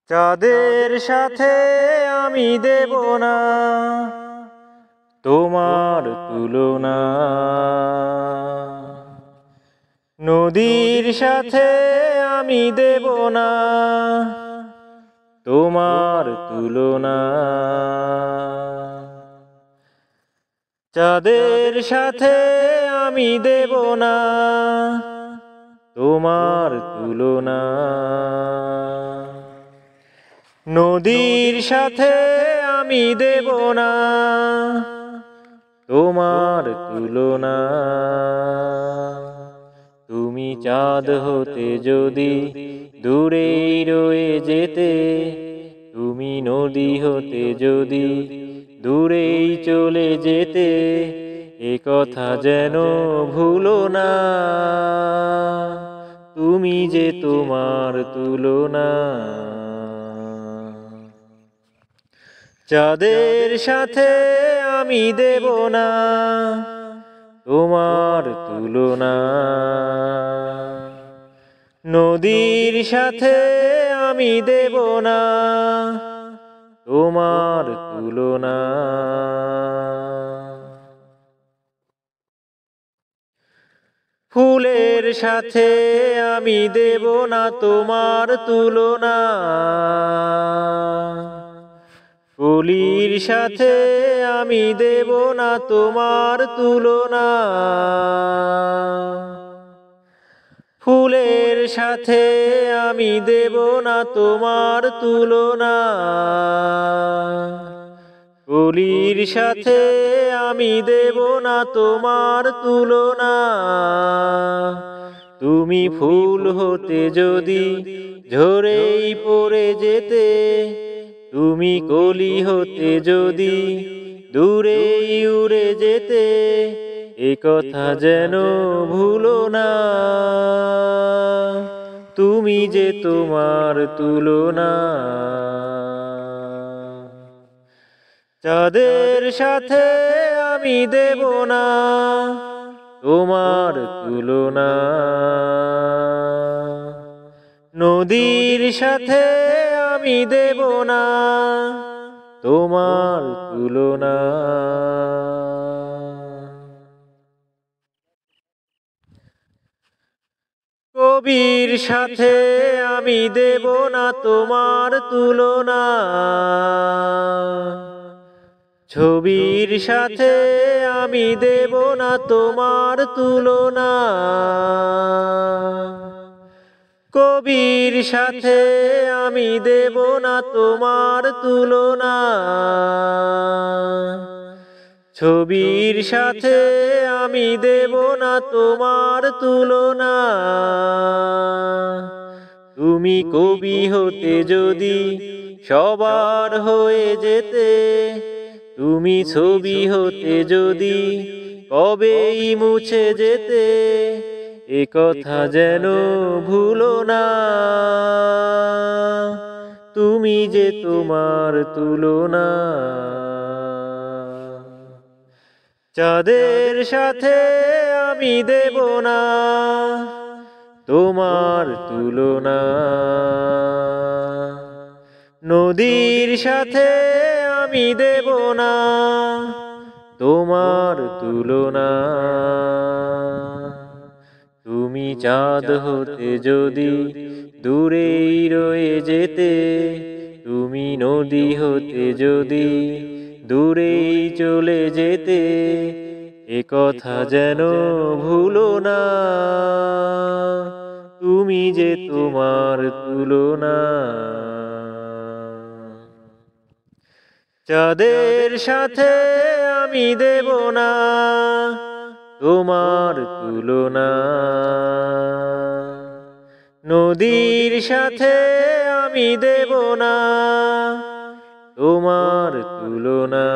চাঁদের সাথে আমি দেব না তোমার তুলনা, নদীর সাথে আমি দেব না তোমার তুলনা, চাঁদের সাথে আমি দেব না তোমার তুলনা, নদীর সাথে আমি দেব না তোমার তুলনা। তুমি চাঁদ হতে যদি দূরেই রয়ে যেতে, তুমি নদী হতে যদি দূরেই চলে যেতে, এ কথা যেন ভুলো না, তুমি যে তোমার তুলনা। চাঁদের সাথে আমি দেব না তোমার তুলনা, নদীর সাথে আমি দেব না তোমার তুলনা। ফুলের সাথে আমি দেব না তোমার তুলনা, কলির সাথে আমি দেব না তোমার তুলনা, ফুলের সাথে আমি দেব না তোমার তুলনা, কলির সাথে আমি দেব না তোমার তুলনা। তুমি ফুল হতে যদি ঝরেই পড়ে যেতে, তুমি কলি হতে যদি দূরেই উড়ে যেতে, এ কথা যেন ভুলো না, তুমি যে তোমার তুলনা। চাঁদের সাথে আমি দেব না তোমার তুলনা, নদীর সাথে আমি দেব না তোমার তুলনা। কবির সাথে আমি দেব না তোমার তুলনা, ছবির সাথে আমি দেব না তোমার তুলনা, কবির সাথে আমি দেব না তোমার তুলনা, ছবির সাথে আমি দেব না তোমার তুলনা। তুমি কবি হতে যদি সবার হয়ে যেতে, তুমি ছবি হতে যদি কবেই মুছে যেতে, এ কথা যেন ভুলো না, তুমি যে তোমার তুলনা। চাঁদের সাথে আমি দেব না তোমার তুলনা, নদীর সাথে আমি দেব না তোমার তুলনা। তুমি চাঁদ হতে যদি দূরেই রয়ে যেতে, তুমি নদী হতে যদি দূরেই চলে যেতে, এ কথা যেন ভুলো না, তুমি যে তোমার তুলনা। চাঁদের সাথে আমি দেব না তোমার তুলনা, নদীর সাথে আমি দেব না তোমার তুলনা।